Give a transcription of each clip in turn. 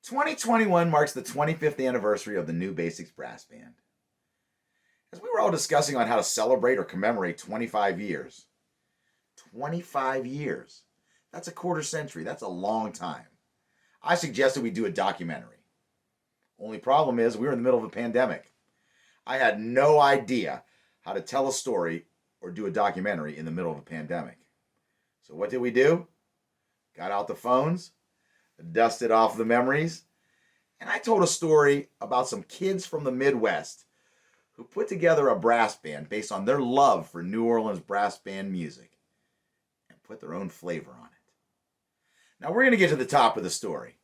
2021 marks the 25th anniversary of the New Basics Brass Band. As we were all discussing on how to celebrate or commemorate 25 years, 25 years, that's a quarter century, that's a long time. I suggested we do a documentary. Only problem is we were in the middle of a pandemic. I had no idea how to tell a story or do a documentary in the middle of a pandemic. So what did we do? Got out the phones, dusted off the memories, and I told a story about some kids from the Midwest who put together a brass band based on their love for New Orleans brass band music and put their own flavor on it. Now we're going to get to the top of the story.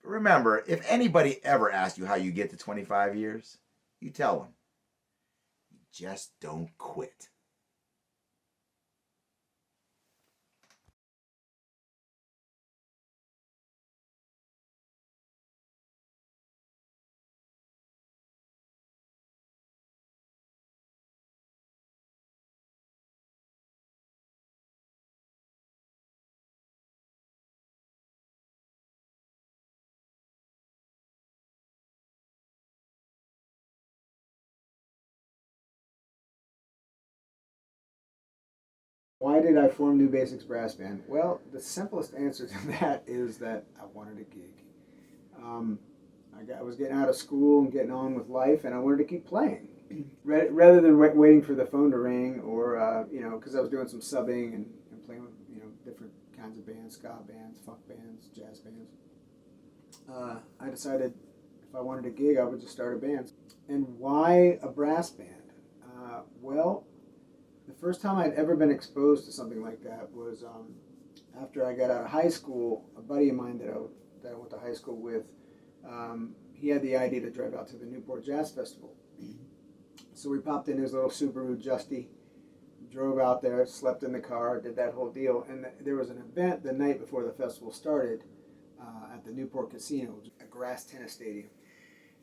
But remember, if anybody ever asks you how you get to 25 years, you tell them, you just don't quit. Why did I form New Basics Brass Band? Well, the simplest answer to that is that I wanted a gig. Um, I was getting out of school and getting on with life, and I wanted to keep playing rather than waiting for the phone to ring, or because I was doing some subbing and playing with different kinds of bands, ska bands, funk bands, jazz bands. I decided if I wanted a gig, I would just start a band. And why a brass band? Well, the first time I'd ever been exposed to something like that was after I got out of high school. A buddy of mine that I went to high school with, he had the idea to drive out to the Newport Jazz Festival. So we popped in his little Subaru Justy, drove out there, slept in the car, did that whole deal. And there was an event the night before the festival started at the Newport Casino, a grass tennis stadium.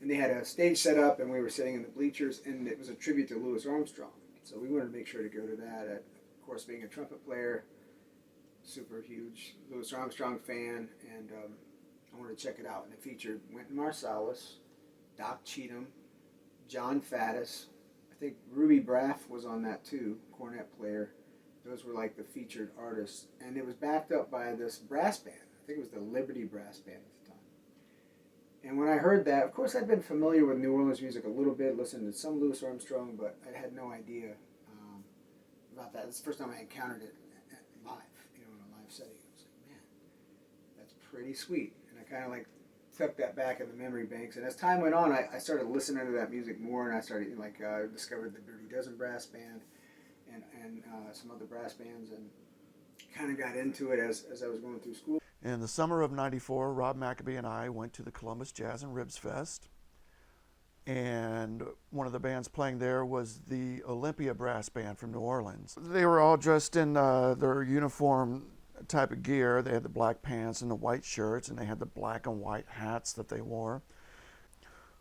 And they had a stage set up, and we were sitting in the bleachers, and it was a tribute to Louis Armstrong. So we wanted to make sure to go to that. Of course, being a trumpet player, super huge Louis Armstrong fan, and I wanted to check it out. And it featured Wynton Marsalis, Doc Cheatham, John Faddis. I think Ruby Braff was on that too, cornet player. Those were like the featured artists. And it was backed up by this brass band. I think it was the Liberty Brass Band at the time. And when I heard that, of course I'd been familiar with New Orleans music a little bit, listened to some Louis Armstrong, but I had no idea about that. It's the first time I encountered it live, in a live setting. I was like, man, that's pretty sweet. And I kind of like took that back in the memory banks. And as time went on, I started listening to that music more, and I started discovered the Dirty Dozen Brass Band and some other brass bands, and kind of got into it as I was going through school. In the summer of '94, Rob McAbee and I went to the Columbus Jazz and Ribs Fest. And one of the bands playing there was the Olympia Brass Band from New Orleans. They were all dressed in their uniform type of gear. They had the black pants and the white shirts, and they had the black and white hats that they wore.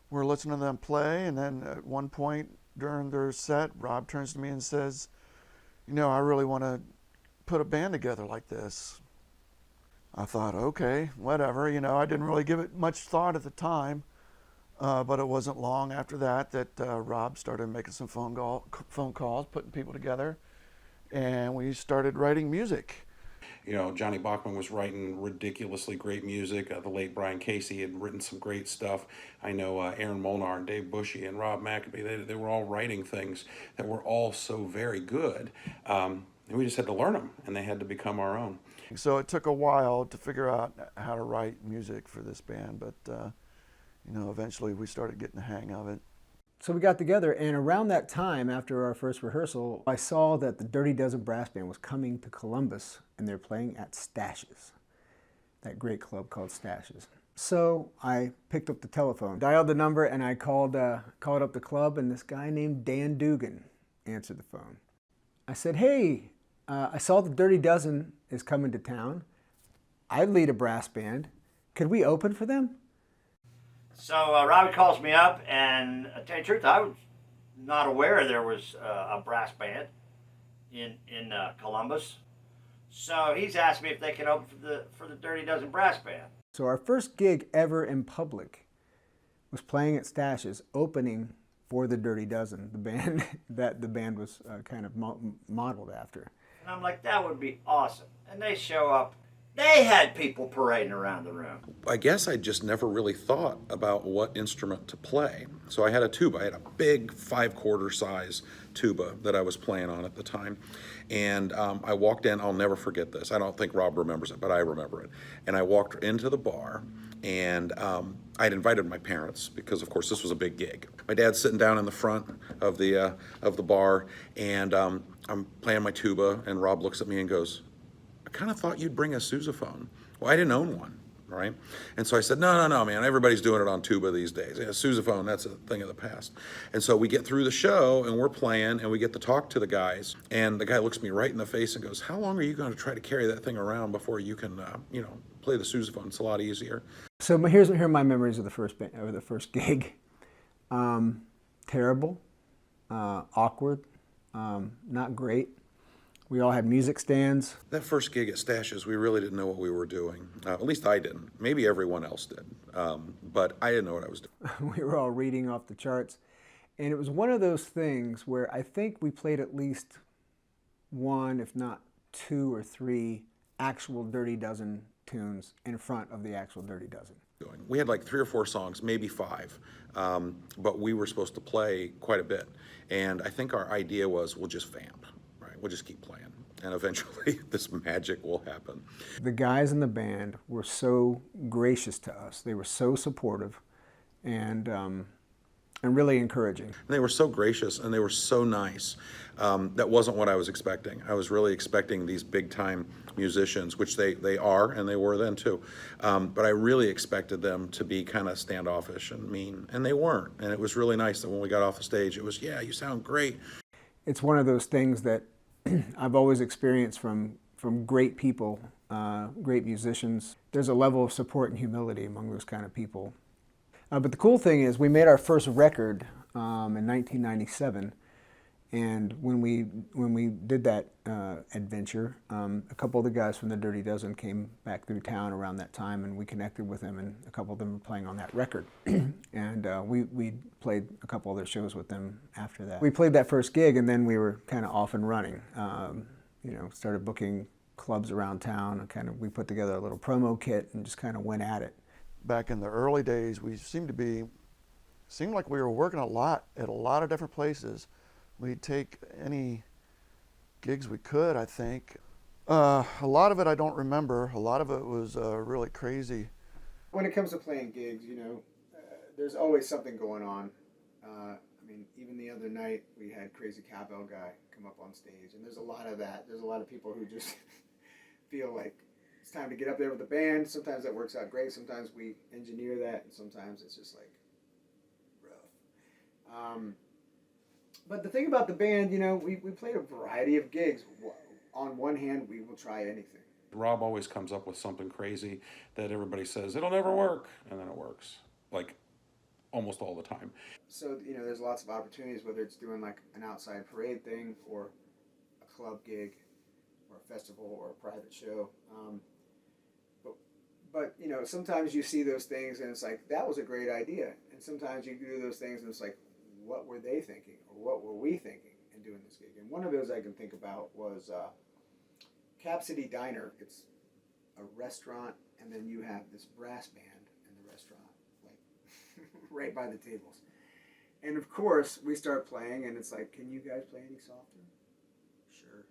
We're listening to them play, and then at one point during their set, Rob turns to me and says, I really want to put a band together like this. I thought, okay, whatever. I didn't really give it much thought at the time, but it wasn't long after that Rob started making some phone calls, putting people together, and we started writing music. Johnny Bachman was writing ridiculously great music. The late Brian Casey had written some great stuff. I know Aaron Molnar and Dave Bushy and Rob McAbee, they were all writing things that were all so very good. And we just had to learn them, and they had to become our own. So it took a while to figure out how to write music for this band, but eventually we started getting the hang of it. So we got together, and around that time, after our first rehearsal, I saw that the Dirty Dozen Brass Band was coming to Columbus, and they're playing at Stashes, that great club called Stashes. So I picked up the telephone, dialed the number, and I called up the club, and this guy named Dan Dugan answered the phone. I said, hey, I saw the Dirty Dozen is coming to town. I lead a brass band. Could we open for them? So Robbie calls me up, and to tell you the truth, I was not aware there was a brass band in Columbus. So he's asked me if they can open for the Dirty Dozen Brass Band. So our first gig ever in public was playing at Stash's, opening for the Dirty Dozen, the band that the band was kind of modeled after. And I'm like, that would be awesome. And they show up. They had people parading around the room. I guess I just never really thought about what instrument to play. So I had a tuba. I had a big 5/4 size tuba that I was playing on at the time. And I walked in, I'll never forget this. I don't think Rob remembers it, but I remember it. And I walked into the bar, and I'd invited my parents because, of course, this was a big gig. My dad's sitting down in the front of the bar, and I'm playing my tuba, and Rob looks at me and goes, "I kind of thought you'd bring a sousaphone." Well, I didn't own one, right? And so I said, no, man, everybody's doing it on tuba these days. Yeah, sousaphone, that's a thing of the past. And so we get through the show, and we're playing, and we get to talk to the guys, and the guy looks me right in the face and goes, "How long are you going to try to carry that thing around before you can, play the sousaphone? It's a lot easier." So here are my memories of the first gig. Terrible, awkward, not great. We all had music stands. That first gig at Stash's, we really didn't know what we were doing. At least I didn't. Maybe everyone else did. But I didn't know what I was doing. We were all reading off the charts. And it was one of those things where I think we played at least one, if not 2 or 3 actual Dirty Dozen tunes in front of the actual Dirty Dozen. We had like 3 or 4 songs, maybe 5, but we were supposed to play quite a bit. And I think our idea was we'll just vamp, right? We'll just keep playing. And eventually this magic will happen. The guys in the band were so gracious to us. They were so supportive and really encouraging. And they were so gracious and they were so nice. That wasn't what I was expecting. I was really expecting these big time musicians, which they are and they were then too. But I really expected them to be kind of standoffish and mean, and they weren't. And it was really nice that when we got off the stage, it was, "Yeah, you sound great." It's one of those things that I've always experienced from great people, great musicians. There's a level of support and humility among those kind of people. But the cool thing is we made our first record in 1997, and when we did that adventure, a couple of the guys from the Dirty Dozen came back through town around that time, and we connected with them, and a couple of them were playing on that record. And we played a couple other shows with them after that. We played that first gig, and then we were kind of off and running. Started booking clubs around town, and we put together a little promo kit and just kind of went at it. Back in the early days, we seemed like we were working a lot at a lot of different places. We'd take any gigs we could, I think. A lot of it I don't remember. A lot of it was really crazy. When it comes to playing gigs, there's always something going on. Even the other night we had Crazy Cowbell Guy come up on stage, and there's a lot of that. There's a lot of people who just feel like it's time to get up there with the band. Sometimes that works out great. Sometimes we engineer that, and sometimes it's just like rough. But the thing about the band, we played a variety of gigs. On one hand, we will try anything. Rob always comes up with something crazy that everybody says, "It'll never work," and then it works. Like almost all the time. So, there's lots of opportunities, whether it's doing like an outside parade thing or a club gig or a festival or a private show. But sometimes you see those things and it's like, that was a great idea. And sometimes you do those things and it's like, what were they thinking? Or what were we thinking in doing this gig? And one of those I can think about was Cap City Diner. It's a restaurant, and then you have this brass band in the restaurant, like right by the tables. And of course, we start playing, and it's like, "Can you guys play any softer?" "Sure."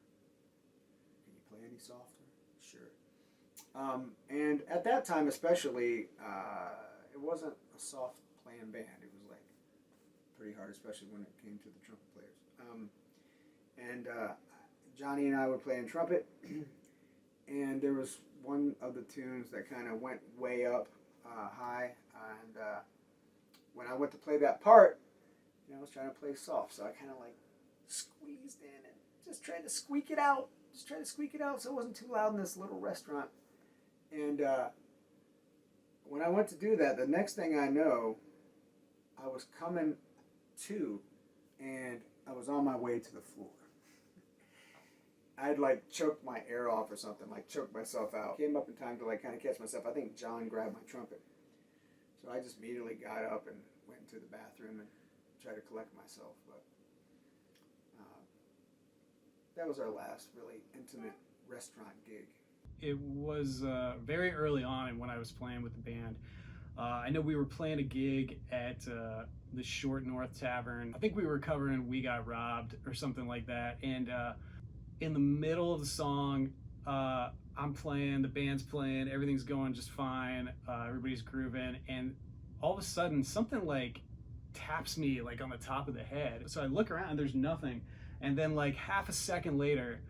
"Can you play any softer?" "Sure." And at that time especially, it wasn't a soft playing band. It was like pretty hard, especially when it came to the trumpet players. And Johnny and I were playing trumpet, and there was one of the tunes that kind of went way up high, and when I went to play that part, I was trying to play soft, so I kind of like squeezed in and just tried to squeak it out. So it wasn't too loud in this little restaurant. And when I went to do that, the next thing I know, I was coming to, and I was on my way to the floor. I'd like choked my air off or something, like choked myself out. Came up in time to like kind of catch myself. I think John grabbed my trumpet. So I just immediately got up and went into the bathroom and tried to collect myself. But that was our last really intimate restaurant gig. It was very early on when I was playing with the band. I know we were playing a gig at the Short North Tavern. I think we were covering We Got Robbed or something like that. And in the middle of the song, I'm playing, the band's playing, everything's going just fine, everybody's grooving, and all of a sudden something like taps me like on the top of the head. So I look around and there's nothing. And then like half a second later,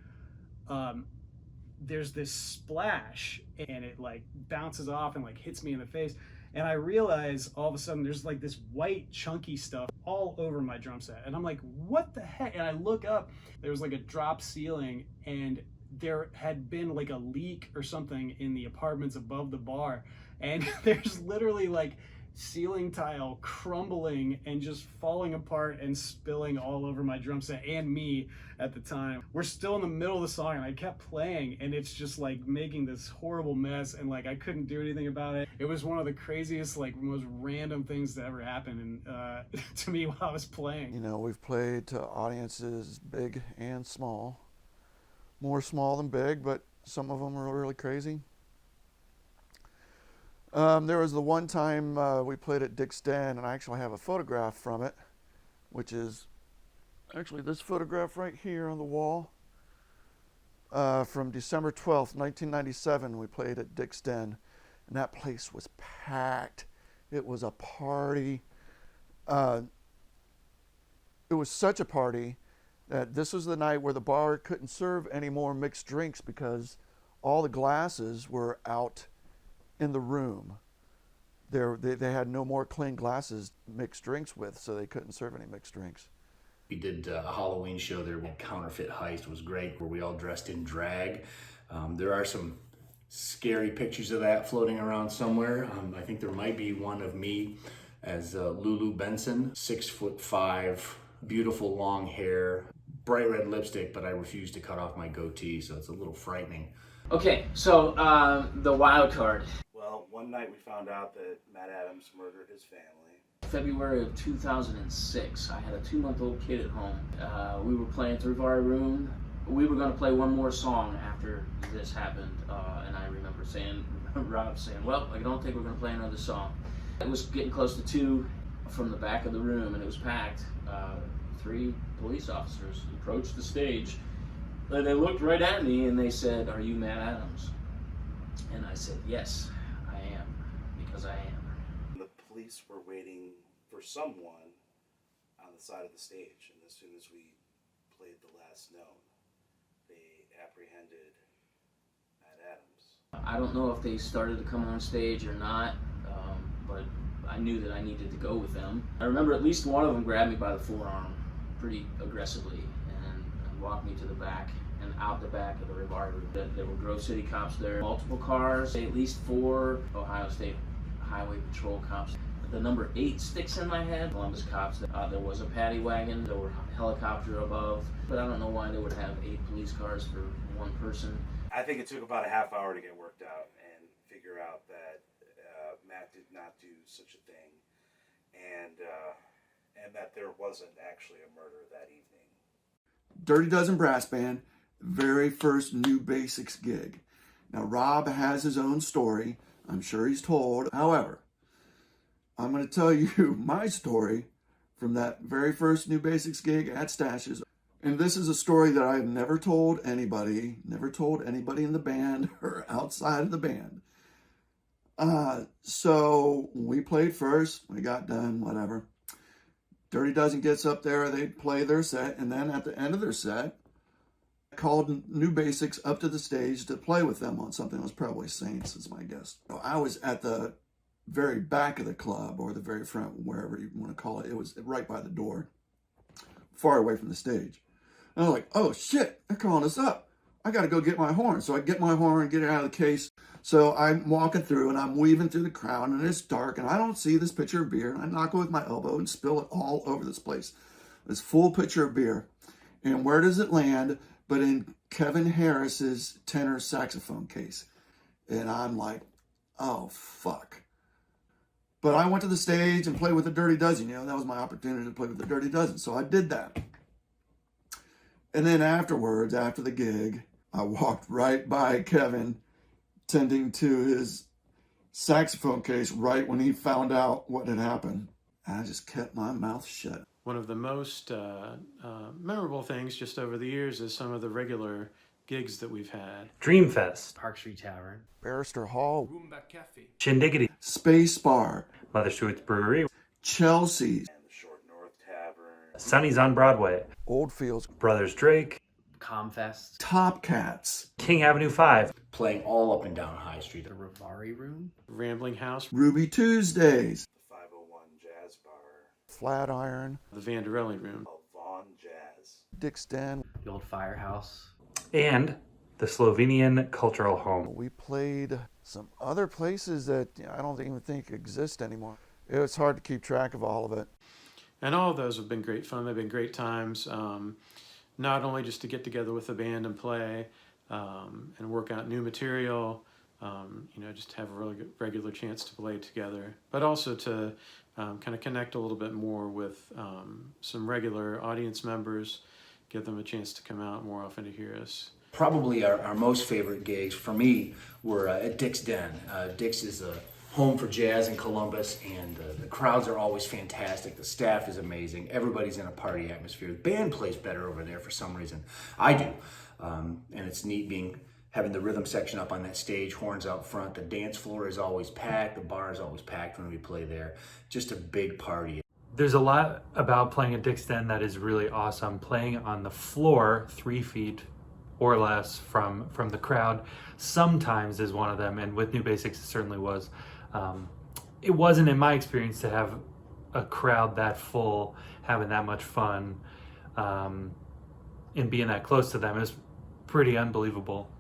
there's this splash and it like bounces off and like hits me in the face. And I realize all of a sudden there's like this white chunky stuff all over my drum set. And I'm like, what the heck? And I look up, there was like a drop ceiling and there had been like a leak or something in the apartments above the bar. And there's literally like ceiling tile crumbling and just falling apart and spilling all over my drum set and me at the time. We're still in the middle of the song and I kept playing and it's just like making this horrible mess and like I couldn't do anything about it. It was one of the craziest, like most random things that ever happened and to me while I was playing. You know, we've played to audiences big and small. More small than big, but some of them are really crazy. There was the one time we played at Dick's Den, and I actually have a photograph from it, which is actually this photograph right here on the wall. From December 12th, 1997, we played at Dick's Den, and that place was packed. It was a party. It was such a party that this was the night where the bar couldn't serve any more mixed drinks because all the glasses were out in the room. They had no more clean glasses to mix drinks with, so they couldn't serve any mixed drinks. We did a Halloween show there, Counterfeit Heist was great, where we all dressed in drag. There are some scary pictures of that floating around somewhere. I think there might be one of me as Lulu Benson, 6'5", beautiful long hair, bright red lipstick, but I refuse to cut off my goatee, so it's a little frightening. Okay, so the wild card. Well, one night we found out that Matt Adams murdered his family. February of 2006, I had a 2-month-old kid at home. We were playing through our room. We were going to play one more song after this happened, and I remember Rob saying, well, I don't think we're going to play another song. It was getting close to 2 from the back of the room, and it was packed. 3 police officers approached the stage. And they looked right at me and they said, are you Matt Adams? And I said, yes, I am, because I am. The police were waiting for someone on the side of the stage, and as soon as we played The Last Known, they apprehended Matt Adams. I don't know if they started to come on stage or not, but I knew that I needed to go with them. I remember at least one of them grabbed me by the forearm pretty aggressively and walked me to the back and out the back of the Rivari room. There were Grove City cops there, multiple cars, at least 4 Ohio State Highway Patrol cops. The number 8 sticks in my head, Columbus cops. There was a paddy wagon, there were a helicopter above, but I don't know why they would have 8 police cars for one person. I think it took about a half hour to get worked out and figure out that Matt did not do such a thing, and that there wasn't actually a murder that evening. Dirty Dozen Brass Band, very first New Basics gig. Now, Rob has his own story. I'm sure he's told. However, I'm going to tell you my story from that very first New Basics gig at Stashes. And this is a story that I've never told anybody in the band or outside of the band. So we played first, we got done, whatever. Dirty Dozen gets up there, they play their set, and then at the end of their set, I called New Basics up to the stage to play with them on something. It was probably Saints, is my guess. I was at the very back of the club, or the very front, wherever you want to call it. It was right by the door, far away from the stage. And I'm like, oh shit, they're calling us up. I got to go get my horn. So I get my horn, get it out of the case. So I'm walking through and I'm weaving through the crowd and it's dark and I don't see this pitcher of beer. And I knock it with my elbow and spill it all over this place. This full pitcher of beer. And where does it land? But in Kevin Harris's tenor saxophone case. And I'm like, oh, fuck. But I went to the stage and played with the Dirty Dozen. You know, that was my opportunity to play with the Dirty Dozen. So I did that. And then afterwards, after the gig, I walked right by Kevin tending to his saxophone case right when he found out what had happened. And I just kept my mouth shut. One of the most memorable things just over the years is some of the regular gigs that we've had. Dreamfest, Park Street Tavern, Barrister Hall, Roomba Cafe, Shindiggity, Space Bar, Mother Stewart's Brewery, Chelsea's, And the Short North Tavern. Sonny's on Broadway, Oldfields, Brothers Drake, Comfest, Top Cats, King Avenue 5, Playing all up and down High Street. the Rivari Room, Rambling House, Ruby Tuesdays, The 501 Jazz Bar. Flatiron, the Vanderelli Room. Vaughn Jazz. Dick's Den. the old Firehouse. and the Slovenian Cultural Home. We played some other places that I don't even think exist anymore. It's hard to keep track of all of it. And all of those have been great fun. They've been great times. Not only just to get together with the band and play and work out new material, just to have a really good, regular chance to play together, but also to kind of connect a little bit more with some regular audience members, give them a chance to come out more often to hear us. Probably our most favorite gigs for me were at Dick's Den. Dick's is a home for jazz in Columbus, and the crowds are always fantastic. The staff is amazing. Everybody's in a party atmosphere. The band plays better over there for some reason. I do. And it's neat having the rhythm section up on that stage, horns out front. The dance floor is always packed. The bar is always packed when we play there. Just a big party. There's a lot about playing at Dick's Den that is really awesome. Playing on the floor 3 feet or less from the crowd sometimes is one of them, and with New Basics it certainly was. It wasn't in my experience to have a crowd that full, having that much fun, and being that close to them. It was pretty unbelievable.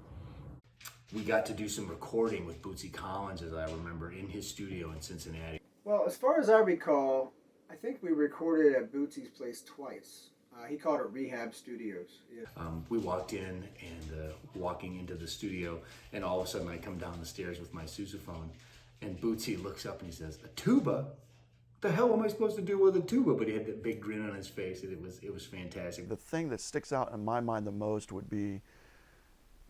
We got to do some recording with Bootsy Collins, as I remember, in his studio in Cincinnati. Well, as far as I recall, I think we recorded at Bootsy's place twice. He called it Rehab Studios. Yeah. We walked in and walking into the studio, and all of a sudden I come down the stairs with my sousaphone, and Bootsy looks up and he says, "A tuba? What the hell am I supposed to do with a tuba?" But he had that big grin on his face, and it was fantastic. The thing that sticks out in my mind the most would be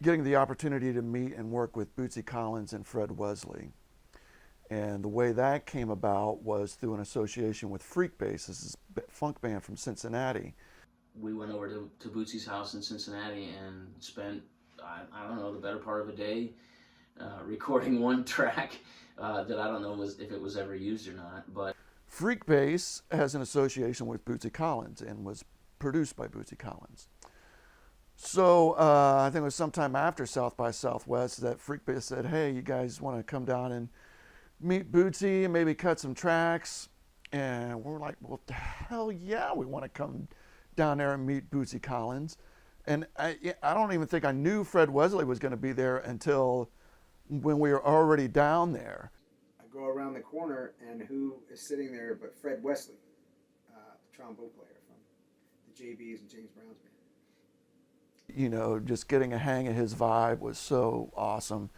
getting the opportunity to meet and work with Bootsy Collins and Fred Wesley. And the way that came about was through an association with Freakbass. This is a funk band from Cincinnati. We went over to Bootsy's house in Cincinnati and spent, I don't know, the better part of a day recording one track that I don't know if it was ever used or not. But Freakbass has an association with Bootsy Collins and was produced by Bootsy Collins. So I think it was sometime after South by Southwest that Freakbass said, "Hey, you guys want to come down and meet Bootsy and maybe cut some tracks?" And we're like, "Well, hell yeah, we want to come down there and meet Bootsy Collins." And I don't even think I knew Fred Wesley was going to be there until when we were already down there. I go around the corner, and who is sitting there but Fred Wesley, the trombone player from the JBs and James Brown's band. You know, just getting a hang of his vibe was so awesome.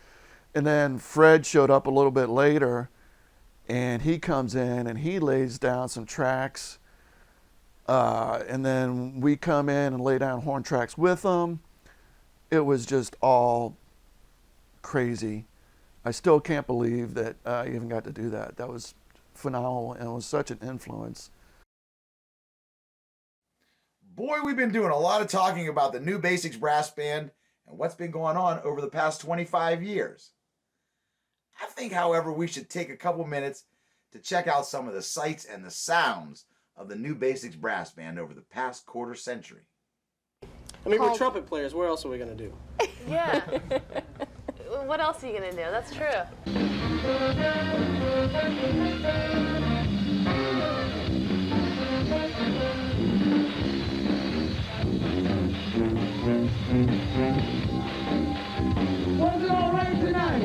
And then Fred showed up a little bit later, and he comes in and he lays down some tracks. And then we come in and lay down horn tracks with him. It was just all crazy. I still can't believe that I even got to do that. That was phenomenal, and it was such an influence. Boy, we've been doing a lot of talking about the New Basics Brass Band and what's been going on over the past 25 years. I think, however, we should take a couple minutes to check out some of the sights and the sounds of the New Basics Brass Band over the past quarter century. I mean, we're trumpet players. What else are we going to do? Yeah. What else are you going to do? That's true. Was it all right tonight?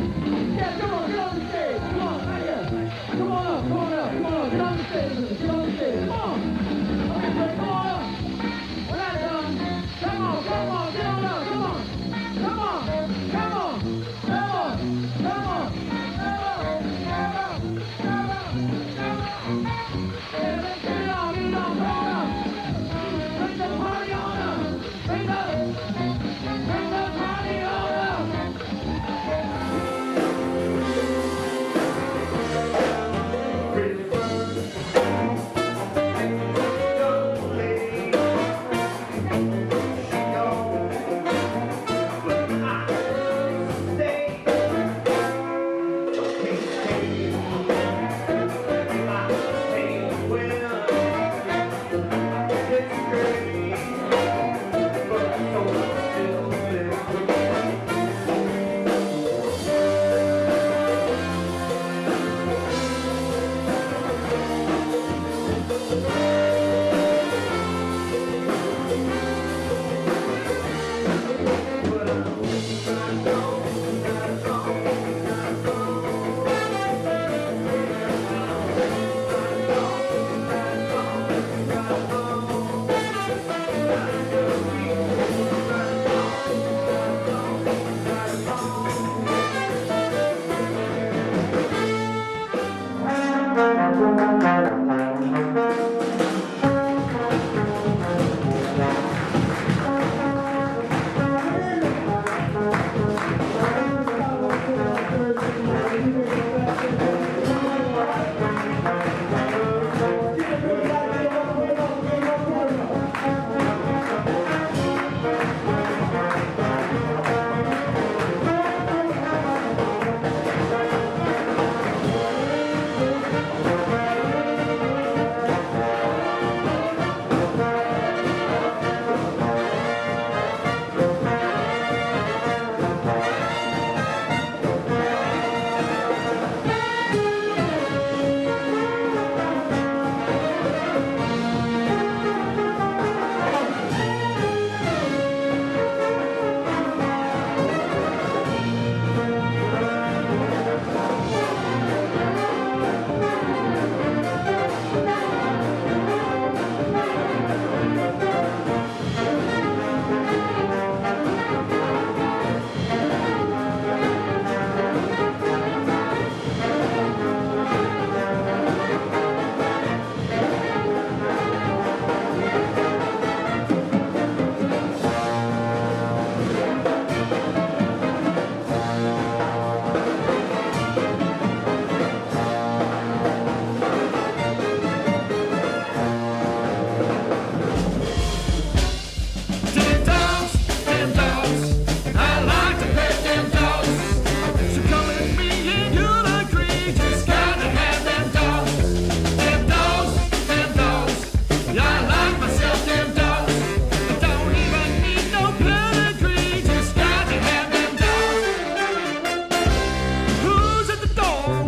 Yeah, come on, get on the stage. Come on, right here. Come on up, come on up, come on up. Get on the stage, get on the stage. Come on. Okay, so come on up. We're not done. Come on, get on up, come on.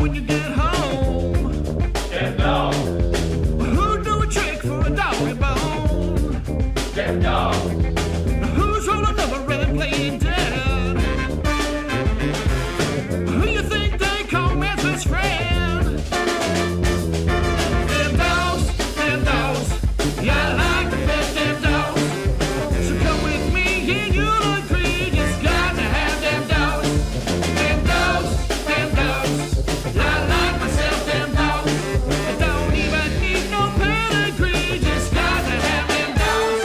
when you get home? Dead dog. Who do a trick for a doggy bone? Dead dog. Who's rolling over and playing dead? Who you think they call man's best friend? Them dogs, yeah, I like to pet them dogs. So come with me and you'll agree, just got to have them dogs. Them dogs, yeah, I like myself them dogs. I don't even need no pedigree, just got to have them dogs.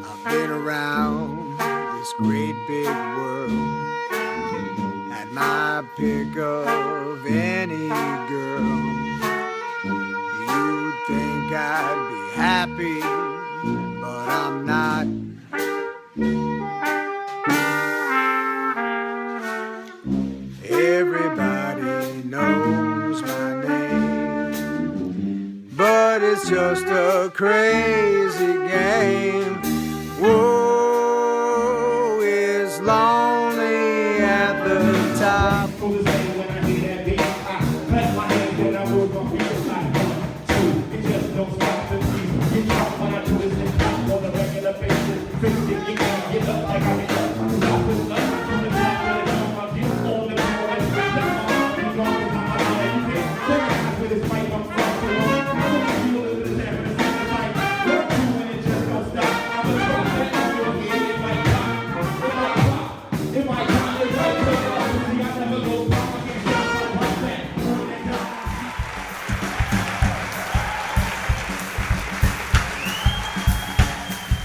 I've been around this great big world, had my pick of any girl. You'd think I'd be happy, but I'm not. Everybody knows my name, but it's just a crazy game. Whoa, it's lonely at the top.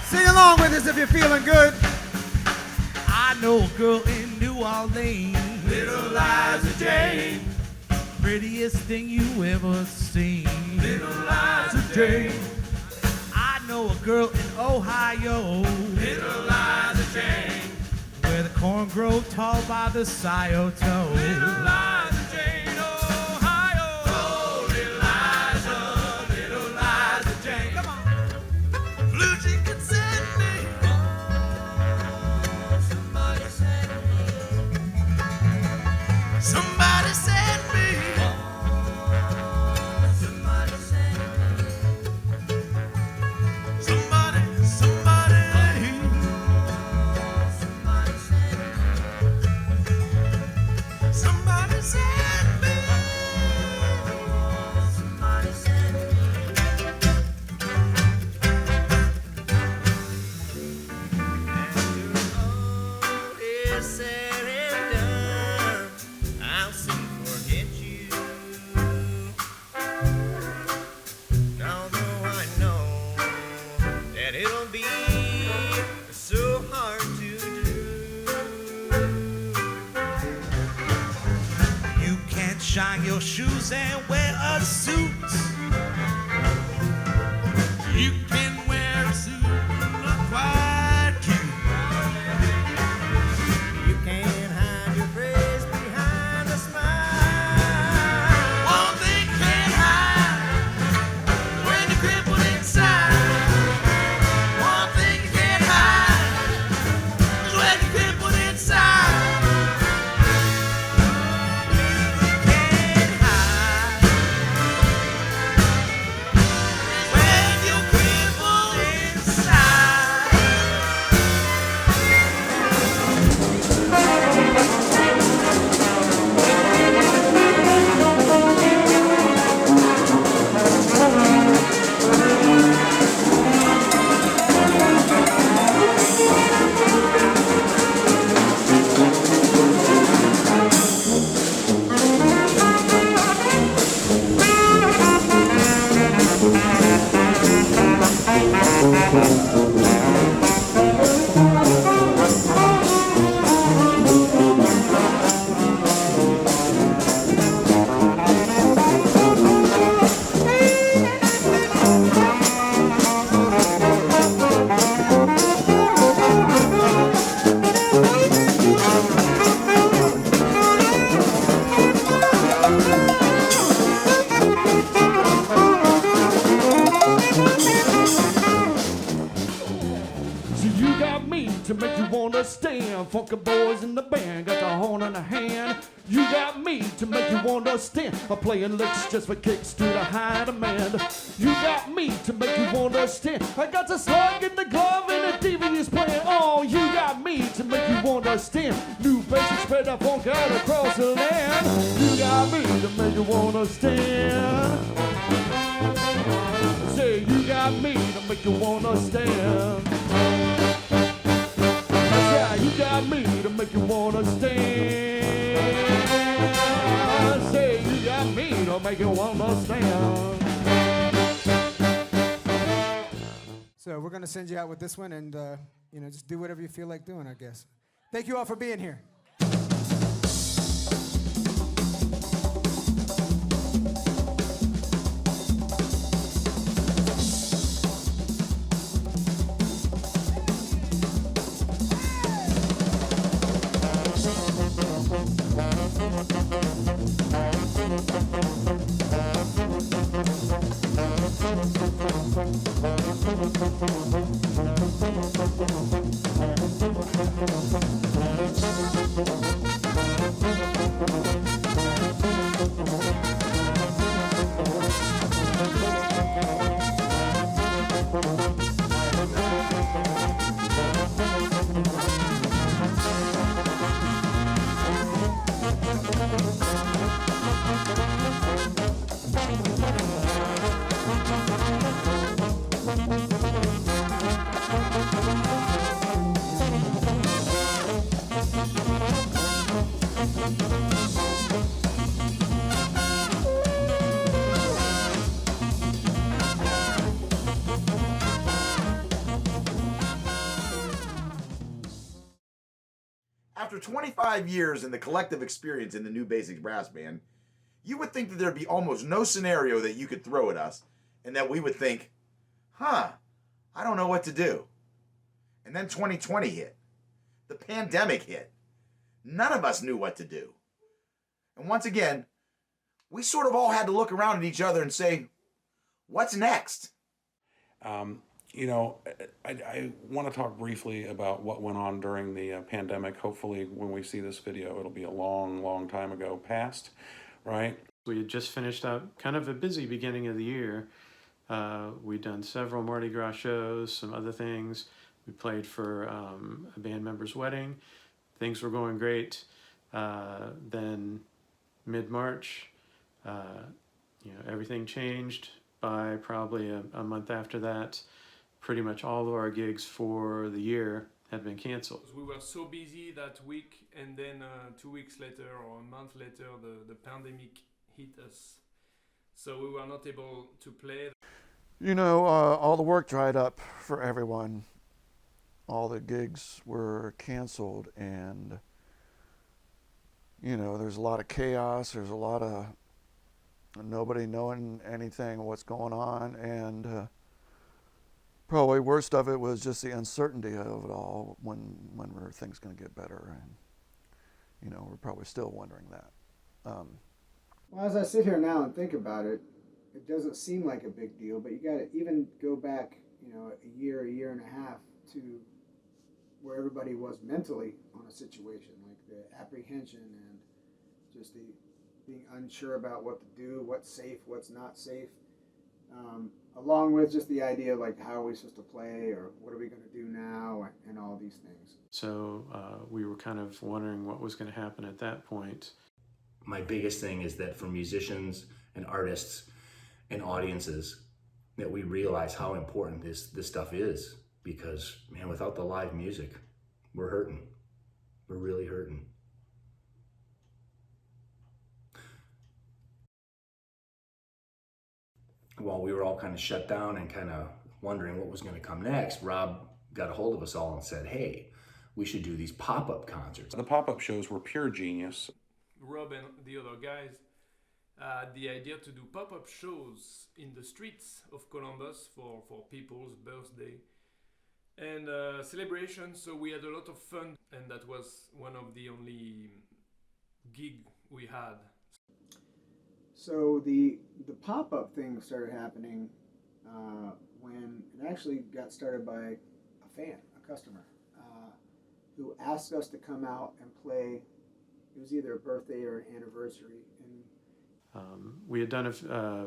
Sing along with us if you're feeling good. I know a girl in New Orleans, Little Liza Jane, prettiest thing you ever seen, Little Liza Jane. I know a girl in Ohio, Little Liza Jane, where the corn grow tall by the Scioto, Little Liza Jane, Ohio. Oh, Little Liza Jane. Come on. Blue jean can send me. Somebody send me. Somebody send me. Somebody send me. Somebody, somebody. Somebody send me. Somebody send me. Somebody send me. It's said and done, I'll soon forget you. Although I know that it'll be so hard to do. You can't shine your shoes and wear a suit. You can wear a suit and look quite cute. You can't hide your face behind a smile. One thing you can't hide when you're crippled inside. One thing you can't hide is when you're crippled inside. You can't hide So you got me to make you wanna stand. Funky boys in the band got the horn in the hand. You got me to make you wanna stand. I'm playing licks just for kicks to the high demand. You got me to make you wanna stand. I got the slug in the glove and the TV is playing. Oh, you got me to make you wanna stand. New basic spread that funk out across the land. You got me to make you wanna stand. Say you got me to make you wanna stand. Yeah, you got me to make you wanna stand. Say you got me to make you wanna stand. So we're gonna send you out with this one, and just do whatever you feel like doing, I guess. Thank you all for being here. After 25 years in the collective experience in the New Basics Brass Band, you would think that there'd be almost no scenario that you could throw at us and that we would think, I don't know what to do. And then 2020 hit. The pandemic hit. None of us knew what to do. And once again, we sort of all had to look around at each other and say, what's next? I want to talk briefly about what went on during the pandemic. Hopefully, when we see this video, it'll be a long, long time ago past, right? We had just finished out kind of a busy beginning of the year. We'd done several Mardi Gras shows, some other things. We played for a band member's wedding. Things were going great. Then mid-March, everything changed. By probably a month after that, pretty much all of our gigs for the year had been canceled. We were so busy that week, and then 2 weeks later or a month later, the pandemic hit us. So we were not able to play. All the work dried up for everyone. All the gigs were canceled, and there's a lot of chaos. There's a lot of nobody knowing anything what's going on, and probably worst of it was just the uncertainty of it all. When were things going to get better? And we're probably still wondering that. Well, as I sit here now and think about it, it doesn't seem like a big deal, but you got to even go back, a year and a half to where everybody was mentally on a situation, like the apprehension and just the being unsure about what to do, what's safe, what's not safe, along with just the idea of like, how are we supposed to play, or what are we going to do now, and all these things. So we were kind of wondering what was going to happen at that point. My biggest thing is that for musicians and artists and audiences, that we realize how important this stuff is, because man, without the live music, we're hurting. We're really hurting. While we were all kind of shut down and kind of wondering what was going to come next, Rob got a hold of us all and said, hey, we should do these pop-up concerts. The pop-up shows were pure genius. Rob and the other guys had the idea to do pop-up shows in the streets of Columbus for people's birthday and celebration. So we had a lot of fun, and that was one of the only gig we had. So the pop-up thing started happening when it actually got started by a fan, a customer, who asked us to come out and play. It was either a birthday or an anniversary. And we had done a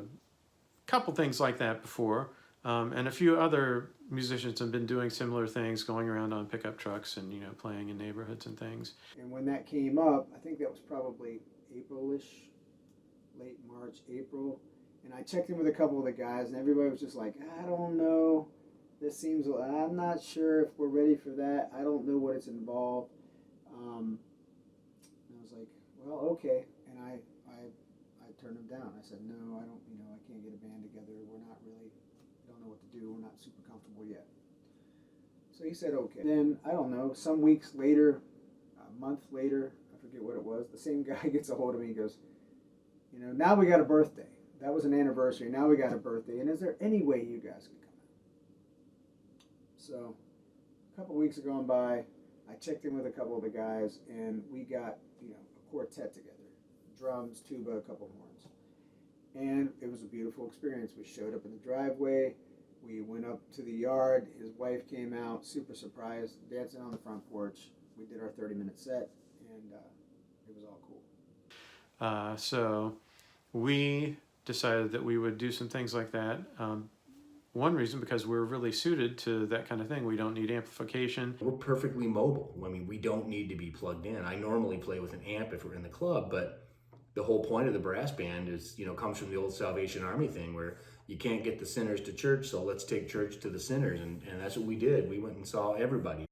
couple things like that before, and a few other musicians have been doing similar things, going around on pickup trucks and playing in neighborhoods and things. And when that came up, I think that was probably April-ish, late March, April. And I checked in with a couple of the guys, and everybody was just like, I don't know. I'm not sure if we're ready for that. I don't know what it's involved. And I was like, well, okay. And I turned him down. I said, no, I can't get a band together. We don't know what to do. We're not super comfortable yet. So he said, okay. Then, I don't know, some weeks later, a month later, I forget what it was, the same guy gets a hold of me and goes, now we got a birthday. That was an anniversary. Now we got a birthday. And is there any way you guys could come out? So a couple weeks have gone by. I checked in with a couple of the guys, and we got a quartet together: drums, tuba, a couple horns. And it was a beautiful experience. We showed up in the driveway. We went up to the yard. His wife came out, super surprised, dancing on the front porch. We did our 30-minute set, and it was all cool. So we decided that we would do some things like that. One reason, because we're really suited to that kind of thing. We don't need amplification. We're perfectly mobile. I mean, we don't need to be plugged in. I normally play with an amp if we're in the club, but the whole point of the brass band is, comes from the old Salvation Army thing where you can't get the sinners to church, so let's take church to the sinners. And that's what we did. We went and saw everybody.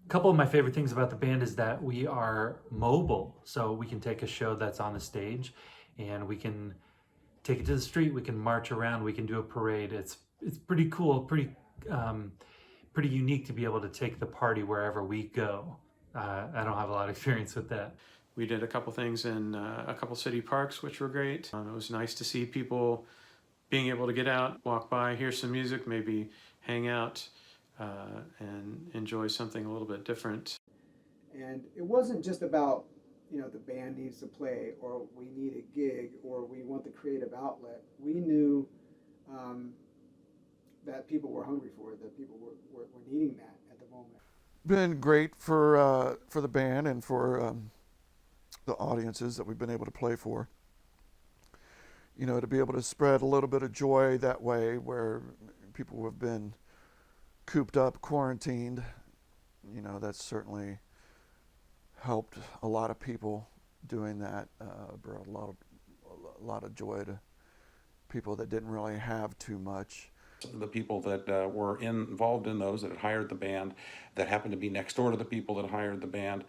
A couple of my favorite things about the band is that we are mobile. So we can take a show that's on the stage and we can take it to the street. We can march around. We can do a parade. It's pretty cool, pretty unique to be able to take the party wherever we go. I don't have a lot of experience with that. We did a couple things in a couple city parks, which were great. It was nice to see people being able to get out, walk by, hear some music, maybe hang out and enjoy something a little bit different. And it wasn't just about, the band needs to play, or we need a gig, or we want the creative outlet. We knew that people were hungry for it, that people were needing that at the moment. Been great for the band and for the audiences that we've been able to play for. To be able to spread a little bit of joy that way, where people have been cooped up, quarantined. That's certainly helped a lot of people doing that. Brought a lot of joy to people that didn't really have too much. The people that were involved in those, that had hired the band, that happened to be next door to the people that hired the band,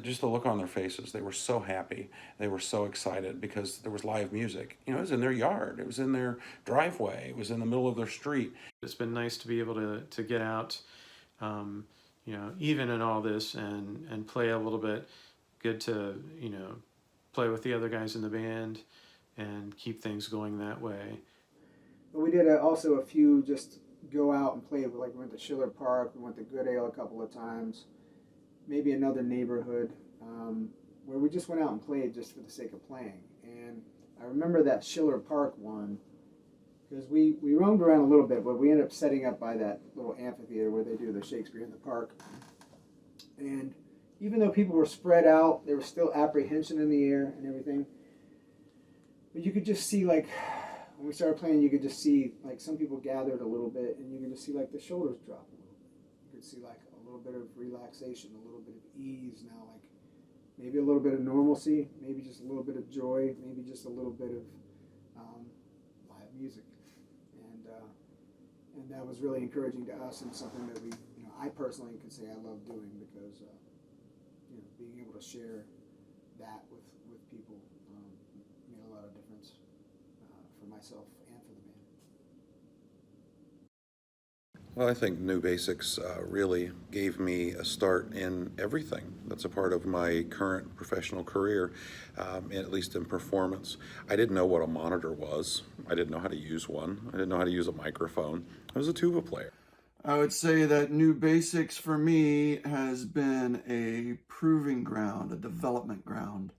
just the look on their faces, they were so happy. They were so excited because there was live music. It was in their yard. It was in their driveway. It was in the middle of their street. It's been nice to be able to get out, even in all this and play a little bit. Good to, play with the other guys in the band and keep things going that way. But we did also a few just go out and play. Like we went to Schiller Park, we went to Goodale a couple of times, maybe another neighborhood where we just went out and played just for the sake of playing. And I remember that Schiller Park one because we roamed around a little bit, but we ended up setting up by that little amphitheater where they do the Shakespeare in the Park. And even though people were spread out, there was still apprehension in the air and everything. But you could just see, like, when we started playing, you could just see, like, some people gathered a little bit, and you could just see, like, the shoulders drop a little bit. You could see, like, a little bit of relaxation, a little bit of ease now, like, maybe a little bit of normalcy, maybe just a little bit of joy, maybe just a little bit of live music. And that was really encouraging to us and something that we, I personally can say I love doing because, being able to share that with people made a lot of difference for myself Well, I think New Basics really gave me a start in everything that's a part of my current professional career, at least in performance. I didn't know what a monitor was. I didn't know how to use one. I didn't know how to use a microphone. I was a tuba player. I would say that New Basics for me has been a proving ground, a development ground.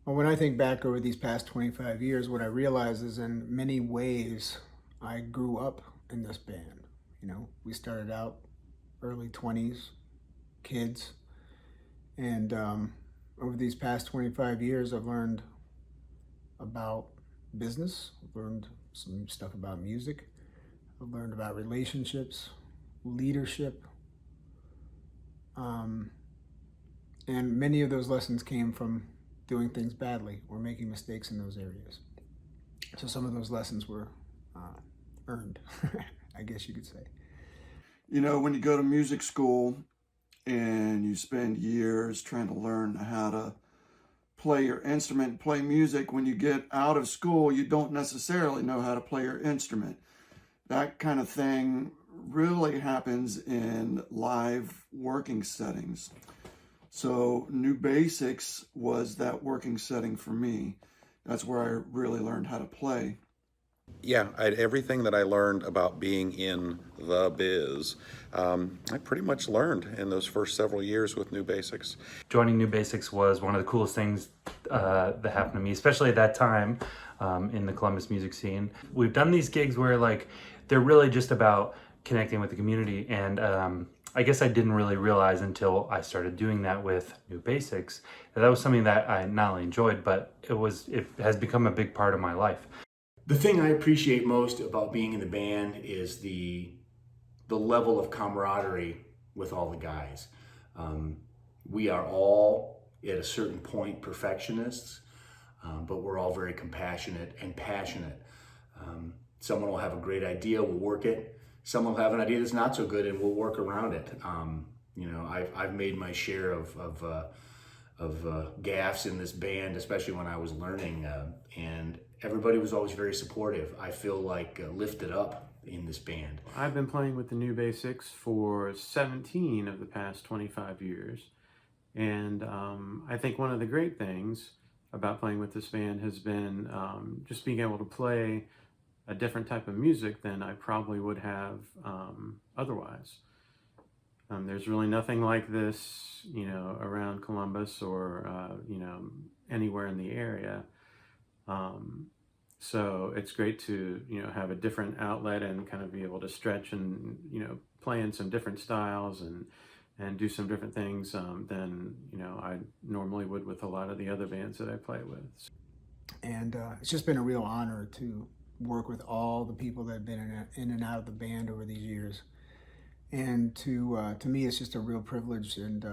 Well, when I think back over these past 25 years, what I realize is in many ways I grew up in this band. You know, we started out early 20s, kids, and over these past 25 years I've learned about business, I've learned some stuff about music, I've learned about relationships, leadership, and many of those lessons came from doing things badly or making mistakes in those areas. So some of those lessons were earned, I guess you could say. You know, when you go to music school and you spend years trying to learn how to play your instrument, play music, when you get out of school, you don't necessarily know how to play your instrument. That kind of thing really happens in live working settings. So New Basics was that working setting for me. That's where I really learned how to play. Yeah, everything that I learned about being in the biz, I pretty much learned in those first several years with New Basics. Joining New Basics was one of the coolest things that happened to me, especially at that time in the Columbus music scene. We've done these gigs where like they're really just about connecting with the community, and I guess I didn't really realize until I started doing that with New Basics that was something that I not only enjoyed, but it has become a big part of my life. The thing I appreciate most about being in the band is the level of camaraderie with all the guys. We are all, at a certain point, perfectionists, but we're all very compassionate and passionate. Someone will have a great idea, we'll work it. Someone will have an idea that's not so good, and we'll work around it. You know, I've made my share of gaffes in this band, especially when I was learning, and everybody was always very supportive. I feel like lifted up in this band. I've been playing with the New Basics for 17 of the past 25 years. And I think one of the great things about playing with this band has been just being able to play a different type of music than I probably would have otherwise. There's really nothing like this, you know, around Columbus or, you know, anywhere in the area. So it's great to, you know, have a different outlet and kind of be able to stretch and, you know, play in some different styles and do some different things than, you know, I normally would with a lot of the other bands that I play with. And it's just been a real honor to work with all the people that have been in and out of the band over these years. And to me, it's just a real privilege and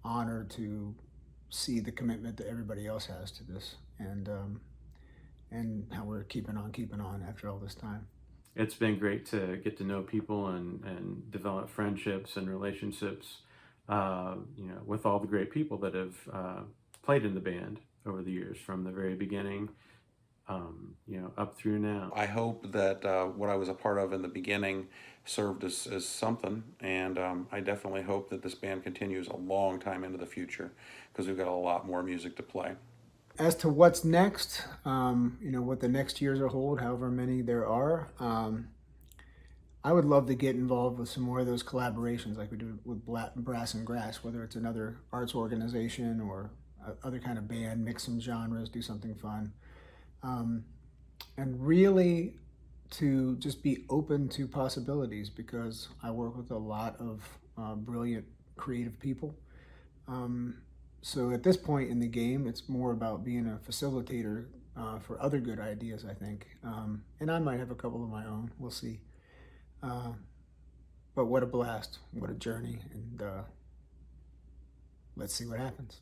honor to see the commitment that everybody else has to this, and how we're keeping on after all this time. It's been great to get to know people and develop friendships and relationships, you know, with all the great people that have played in the band over the years, from the very beginning, you know, up through now. I hope that what I was a part of in the beginning served as something, and I definitely hope that this band continues a long time into the future, because we've got a lot more music to play. As to what's next, you know, what the next years will hold, however many there are, I would love to get involved with some more of those collaborations like we do with Brass and Grass, whether it's another arts organization or other kind of band, mix some genres, do something fun. And really to just be open to possibilities, because I work with a lot of brilliant, creative people. So at this point in the game, it's more about being a facilitator for other good ideas, I think. And I might have a couple of my own, we'll see. But what a blast, what a journey, and let's see what happens.